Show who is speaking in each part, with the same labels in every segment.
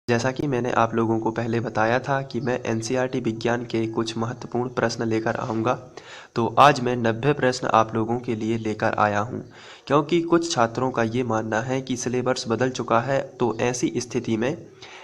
Speaker 1: जैसा कि मैंने आप लोगों को पहले बताया था कि मैं एनसीईआरटी विज्ञान के कुछ महत्वपूर्ण प्रश्न लेकर आऊँगा, तो आज मैं 90 प्रश्न आप लोगों के लिए लेकर आया हूँ। क्योंकि कुछ छात्रों का ये मानना है कि सिलेबस बदल चुका है, तो ऐसी स्थिति में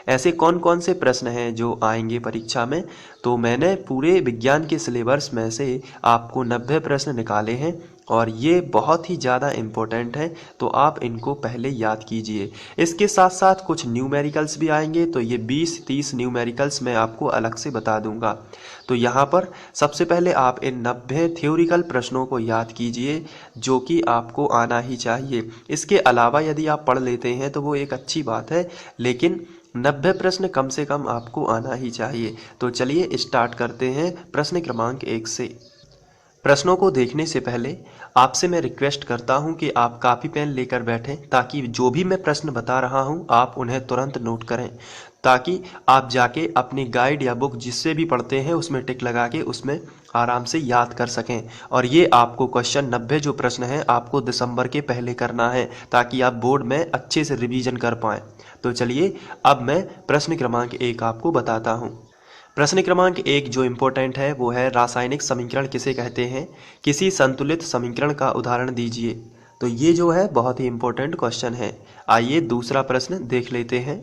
Speaker 1: ऐसे कौन कौन से प्रश्न हैं जो आएंगे परीक्षा में। तो मैंने पूरे विज्ञान के सिलेबस में से आपको 90 प्रश्न निकाले हैं और ये बहुत ही ज़्यादा इम्पोर्टेंट है, तो आप इनको पहले याद कीजिए। इसके साथ साथ कुछ न्यूमेरिकल्स भी आएंगे, तो ये 20-30 न्यूमेरिकल्स मैं आपको अलग से बता दूंगा। तो यहाँ पर सबसे पहले आप इन 90 थ्योरिकल प्रश्नों को याद कीजिए, जो कि आपको आना ही चाहिए। इसके अलावा यदि आप पढ़ लेते हैं तो वो एक अच्छी बात है, लेकिन 90 प्रश्न कम से कम आपको आना ही चाहिए। तो चलिए स्टार्ट करते हैं प्रश्न क्रमांक 1 से। प्रश्नों को देखने से पहले आपसे मैं रिक्वेस्ट करता हूं कि आप कॉपी पेन लेकर बैठें, ताकि जो भी मैं प्रश्न बता रहा हूं आप उन्हें तुरंत नोट करें, ताकि आप जाके अपनी गाइड या बुक जिससे भी पढ़ते हैं उसमें टिक लगा के उसमें आराम से याद कर सकें। और ये आपको क्वेश्चन 90 जो प्रश्न हैं आपको दिसंबर के पहले करना है, ताकि आप बोर्ड में अच्छे से रिवीजन कर पाएँ। तो चलिए अब मैं प्रश्न क्रमांक 1 आपको बताता हूँ। प्रश्न क्रमांक 1 जो इम्पोर्टेंट है वो है, रासायनिक समीकरण किसे कहते हैं? किसी संतुलित समीकरण का उदाहरण दीजिए। तो ये जो है बहुत ही इम्पोर्टेंट क्वेश्चन है। आइए दूसरा प्रश्न देख लेते हैं।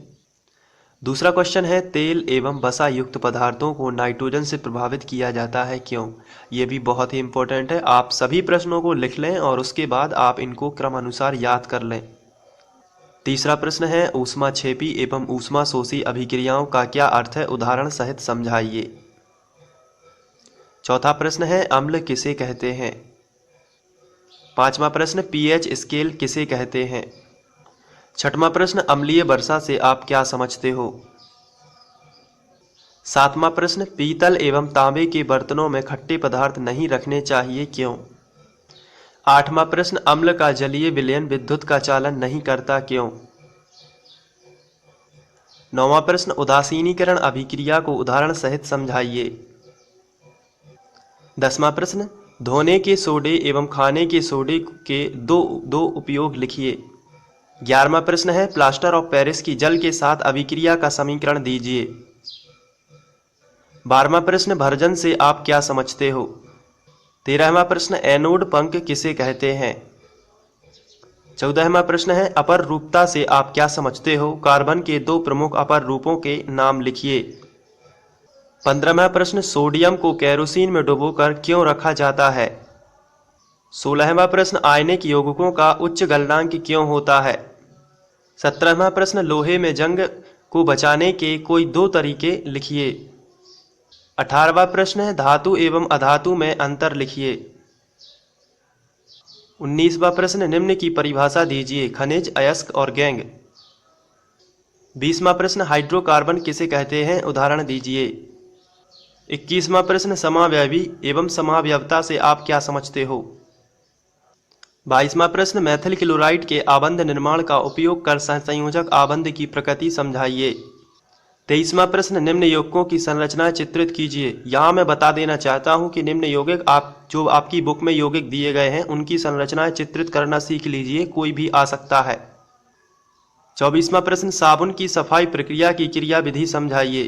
Speaker 1: दूसरा क्वेश्चन है, तेल एवं वसा युक्त पदार्थों को नाइट्रोजन से प्रभावित किया जाता है, क्यों? ये भी बहुत ही इम्पोर्टेंट है। आप सभी प्रश्नों को लिख लें और उसके बाद आप इनको क्रमानुसार याद कर लें। तीसरा प्रश्न है, ऊष्माक्षेपी एवं ऊष्माशोषी अभिक्रियाओं का क्या अर्थ है, उदाहरण सहित समझाइए। चौथा प्रश्न है, अम्ल किसे कहते हैं? पांचवा प्रश्न, पीएच स्केल किसे कहते हैं? छठवां प्रश्न, अम्लीय वर्षा से आप क्या समझते हो? सातवां प्रश्न, पीतल एवं तांबे के बर्तनों में खट्टे पदार्थ नहीं रखने चाहिए, क्यों? आठवां प्रश्न, अम्ल का जलीय विलयन विद्युत का चालन नहीं करता, क्यों? नौवां प्रश्न, उदासीनीकरण अभिक्रिया को उदाहरण सहित समझाइए। 10वां प्रश्न, धोने के सोडे एवं खाने के सोडे के दो दो उपयोग लिखिए। 11वां प्रश्न है, प्लास्टर ऑफ पेरिस की जल के साथ अभिक्रिया का समीकरण दीजिए। 12वां प्रश्न, भर्जन से आप क्या समझते हो? 13वां प्रश्न, एनोड पंख किसे कहते हैं? 14वां प्रश्न है, अपर रूपता से आप क्या समझते हो? कार्बन के दो प्रमुख अपर रूपों के नाम लिखिए। 15वां प्रश्न, सोडियम को केरोसिन में डुबोकर क्यों रखा जाता है? 16वां प्रश्न, आयनिक यौगिकों का उच्च गलनांक क्यों होता है? 17वां प्रश्न, लोहे में जंग को बचाने के कोई दो तरीके लिखिए। 18वां प्रश्न है, धातु एवं अधातु में अंतर लिखिए। 19वां प्रश्न, निम्न की परिभाषा दीजिए, खनिज, अयस्क और गैंग। 20वां प्रश्न, हाइड्रोकार्बन किसे कहते हैं, उदाहरण दीजिए। 21वां प्रश्न, समावयवी एवं समावयवता से आप क्या समझते हो? 22वां प्रश्न, मेथिल क्लोराइड के आबंध निर्माण का उपयोग कर सहसंयोजक आबंध की प्रकृति समझाइए। 23वां प्रश्न, निम्न यौगिकों की संरचना चित्रित कीजिए। यहाँ मैं बता देना चाहता हूँ कि निम्न यौगिक आप जो आपकी बुक में यौगिक दिए गए हैं उनकी संरचनाएं चित्रित करना सीख लीजिए, कोई भी आ सकता है। 24वां प्रश्न, साबुन की सफाई प्रक्रिया की क्रिया विधि समझाइए।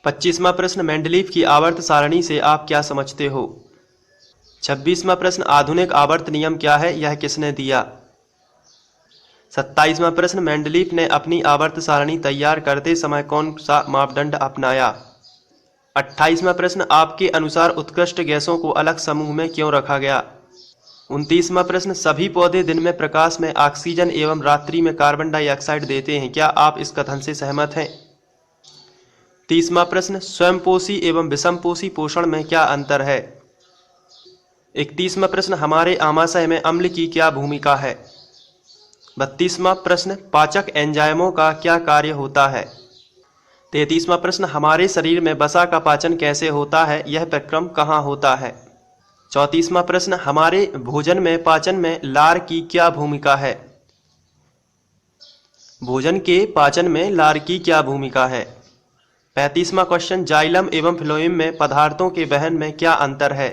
Speaker 1: 25वां प्रश्न, मेंडलीफ की आवर्त सारणी से आप क्या समझते हो? 26वां प्रश्न, आधुनिक आवर्त नियम क्या है, यह किसने दिया? 27वां प्रश्न, मेंडलीफ ने अपनी आवर्त सारणी तैयार करते समय कौन सा मापदंड अपनाया? 28वां प्रश्न, आपके अनुसार उत्कृष्ट गैसों को अलग समूह में क्यों रखा गया? 29वां प्रश्न, सभी पौधे दिन में प्रकाश में ऑक्सीजन एवं रात्रि में कार्बन डाइऑक्साइड देते हैं, क्या आप इस कथन से सहमत हैं? 30वां प्रश्न, स्वयंपोषी एवं विषमपोषी पोषण में क्या अंतर है? 31वां प्रश्न, हमारे आमाशय में अम्ल की क्या भूमिका है? 32वां प्रश्न, पाचक एंजाइमों का क्या कार्य होता है? 33वां प्रश्न, हमारे शरीर में वसा का पाचन कैसे होता है, यह प्रक्रम कहाँ होता है? 34वां प्रश्न, हमारे भोजन में पाचन में लार की क्या भूमिका है? भोजन के पाचन में लार की क्या भूमिका है? 35वां क्वेश्चन, जाइलम एवं फ्लोएम में पदार्थों के वहन में क्या अंतर है?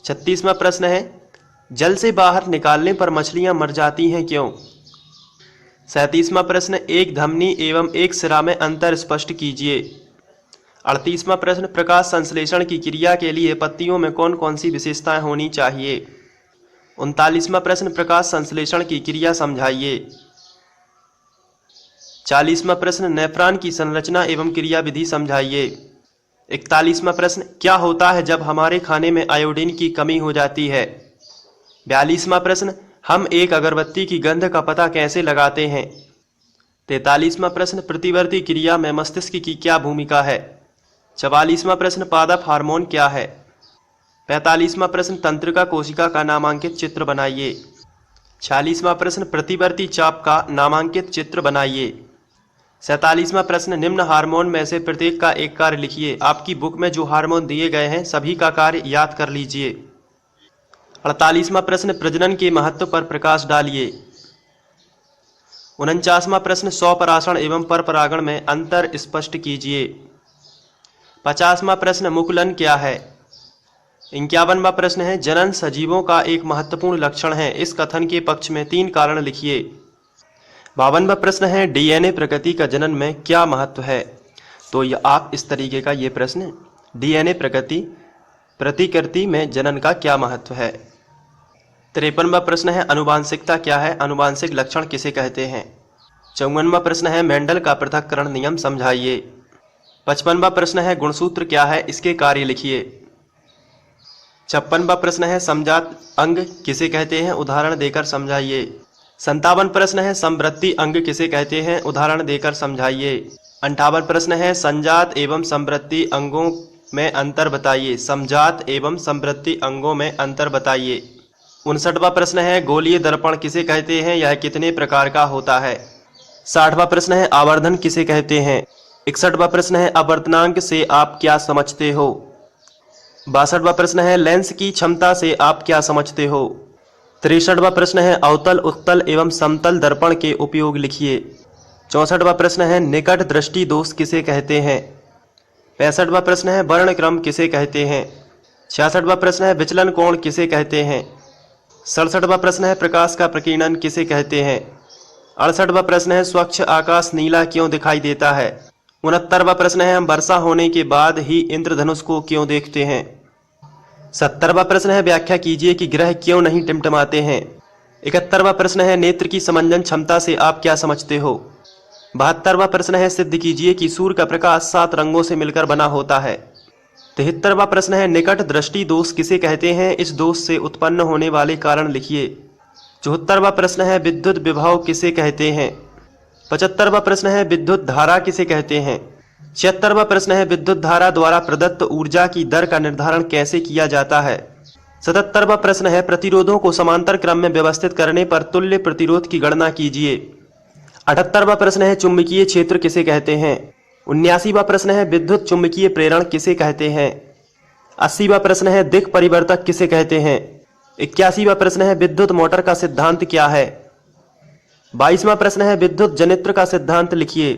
Speaker 1: 36वां प्रश्न है, जल से बाहर निकालने पर मछलियां मर जाती हैं, क्यों? 37वां प्रश्न, एक धमनी एवं एक सिरा में अंतर स्पष्ट कीजिए। 38वां प्रश्न, प्रकाश संश्लेषण की क्रिया के लिए पत्तियों में कौन कौन सी विशेषताएं होनी चाहिए। 39वां प्रश्न, प्रकाश संश्लेषण की क्रिया समझाइए। 40वां प्रश्न, नेफ्रॉन की संरचना एवं क्रियाविधि समझाइए। 41वां प्रश्न, क्या होता है जब हमारे खाने में आयोडीन की कमी हो जाती है। 42वां प्रश्न, हम एक अगरबत्ती की गंध का पता कैसे लगाते हैं। 43वां प्रश्न, प्रतिवर्ती क्रिया में मस्तिष्क की क्या भूमिका है। 44वां प्रश्न, पादप हार्मोन क्या है। 45वां प्रश्न, तंत्रिका कोशिका का नामांकित चित्र बनाइए। 46वां प्रश्न, प्रतिवर्ती चाप का नामांकित चित्र बनाइए। 47वां प्रश्न, निम्न हार्मोन में से प्रत्येक का एक कार्य लिखिए। आपकी बुक में जो हार्मोन दिए गए हैं सभी का कार्य याद कर लीजिए। 48वां प्रश्न, प्रजनन के महत्व पर प्रकाश डालिए। 49वां प्रश्न, स्वपराशण एवं परपरागण में अंतर स्पष्ट कीजिए। 50वां प्रश्न, मुकुलन क्या है। 51वां प्रश्न है, जनन सजीवों का एक महत्वपूर्ण लक्षण है। इस कथन के पक्ष में 3 कारण लिखिए। 52वां प्रश्न है, डीएनए प्रकृति का जनन में क्या महत्व है। तो ये आप इस तरीके का ये प्रश्न, डीएनए प्रतिकृति में जनन का क्या महत्व है। 53वां प्रश्न है, आनुवांशिकता क्या है, आनुवांशिक लक्षण किसे कहते हैं। 54वां प्रश्न है, मेंडल का पृथक्करण नियम समझाइए। 55वां प्रश्न है, गुणसूत्र क्या है, इसके कार्य लिखिए। 56वां प्रश्न है, समजात अंग किसे कहते हैं, उदाहरण देकर समझाइए। 57 प्रश्न है, समवृत्ति अंग किसे कहते हैं, उदाहरण देकर समझाइए। 58 प्रश्न है, संजात एवं समवृत्ति अंगों में अंतर बताइए। समजात एवं समवृत्ति अंगों में अंतर बताइए। 59वां प्रश्न है, गोलीय दर्पण किसे कहते हैं, यह कितने प्रकार का होता है। 60वां प्रश्न है, आवर्धन किसे कहते हैं। 61वां प्रश्न है, अपवर्तनांक से आप क्या समझते हो। 62वां प्रश्न है, लेंस की क्षमता से आप क्या समझते हो। 63वां प्रश्न है, अवतल उत्तल एवं समतल दर्पण के उपयोग लिखिए। 64वां प्रश्न है, निकट दृष्टि दोष किसे कहते हैं। 65वां प्रश्न है, वर्णक्रम किसे कहते हैं। 66वां प्रश्न है, विचलन कोण किसे कहते हैं। 67वां प्रश्न है, प्रकाश का प्रकीर्णन किसे कहते हैं। 68वां प्रश्न है, स्वच्छ आकाश नीला क्यों दिखाई देता है। 69वां प्रश्न है, हम वर्षा होने के बाद ही इंद्रधनुष को क्यों देखते हैं। 70वां प्रश्न है, व्याख्या कीजिए कि ग्रह क्यों नहीं टिमटिमाते हैं। 71वां प्रश्न है, नेत्र की समंजन क्षमता से आप क्या समझते हो। 72वां प्रश्न है, सिद्ध कीजिए कि सूर्य का प्रकाश 7 रंगों से मिलकर बना होता है। 73वां प्रश्न है, निकट दृष्टि दोष किसे कहते हैं, इस दोष से उत्पन्न होने वाले कारण लिखिए। 74वां प्रश्न है, विद्युत विभव किसे कहते हैं। 75वां प्रश्न है, विद्युत धारा किसे कहते हैं। 76वां प्रश्न है, विद्युत धारा द्वारा प्रदत्त ऊर्जा की दर का निर्धारण कैसे किया जाता है। 77वां प्रश्न है, प्रतिरोधों को समांतर क्रम में व्यवस्थित करने पर तुल्य प्रतिरोध की गणना कीजिए। 78वां प्रश्न है, चुंबकीय क्षेत्र किसे कहते हैं। 79वां प्रश्न है, विद्युत चुंबकीय प्रेरण किसे कहते हैं। 80वां प्रश्न है, दिक् परिवर्तक किसे कहते हैं। 81वां प्रश्न है, विद्युत मोटर का सिद्धांत क्या है। 22वां प्रश्न है, विद्युत जनित्र का सिद्धांत लिखिए।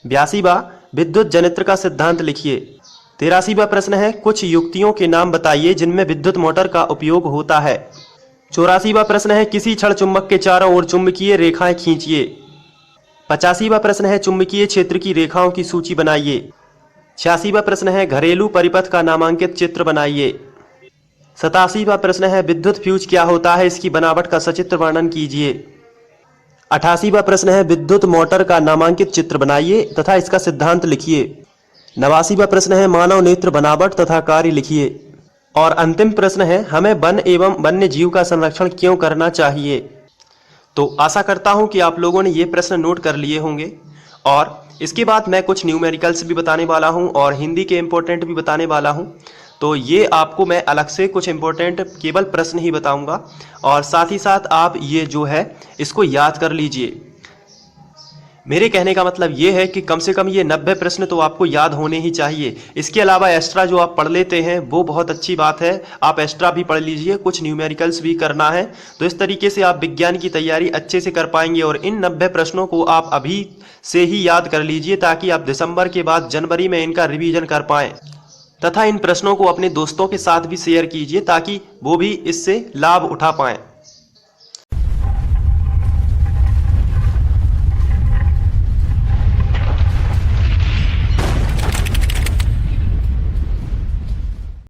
Speaker 1: 82वां विद्युत जनित्र का सिद्धांत लिखिए। 83वां प्रश्न है, कुछ युक्तियों के नाम बताइए जिनमें विद्युत मोटर का उपयोग होता है। 84वां प्रश्न है, किसी क्षण चुंबक के चारों ओर चुंबकीय रेखाएं खींचिए। 85वां प्रश्न है, चुंबकीय क्षेत्र की रेखाओं की सूची बनाइए। 86वां प्रश्न है, घरेलू परिपथ का नामांकित चित्र बनाइए। 87वां प्रश्न है, विद्युत फ्यूज क्या होता है, इसकी बनावट का सचित्र वर्णन कीजिए। 88वां प्रश्न है, विद्युत मोटर का नामांकित चित्र बनाइए तथा इसका सिद्धांत लिखिए। 89वां प्रश्न है, मानव नेत्र बनावट तथा कार्य लिखिए। और अंतिम प्रश्न है, हमें वन एवं वन्य जीव का संरक्षण क्यों करना चाहिए। तो आशा करता हूं कि आप लोगों ने ये प्रश्न नोट कर लिए होंगे और इसके बाद मैं कुछ न्यूमेरिकल्स भी बताने वाला हूं और हिंदी के इंपॉर्टेंट भी बताने वाला हूं। तो ये आपको मैं अलग से कुछ इंपॉर्टेंट केवल प्रश्न ही बताऊंगा और साथ ही साथ आप ये जो है इसको याद कर लीजिए। मेरे कहने का मतलब ये है कि कम से कम ये 90 प्रश्न तो आपको याद होने ही चाहिए। इसके अलावा एक्स्ट्रा जो आप पढ़ लेते हैं वो बहुत अच्छी बात है, आप एक्स्ट्रा भी पढ़ लीजिए, कुछ न्यूमेरिकल्स भी करना है। तो इस तरीके से आप विज्ञान की तैयारी अच्छे से कर पाएंगे और इन 90 प्रश्नों को आप अभी से ही याद कर लीजिए ताकि आप दिसंबर के बाद जनवरी में इनका रिवीजन कर पाएँ तथा इन प्रश्नों को अपने दोस्तों के साथ भी शेयर कीजिए ताकि वो भी इससे लाभ उठा पाएँ।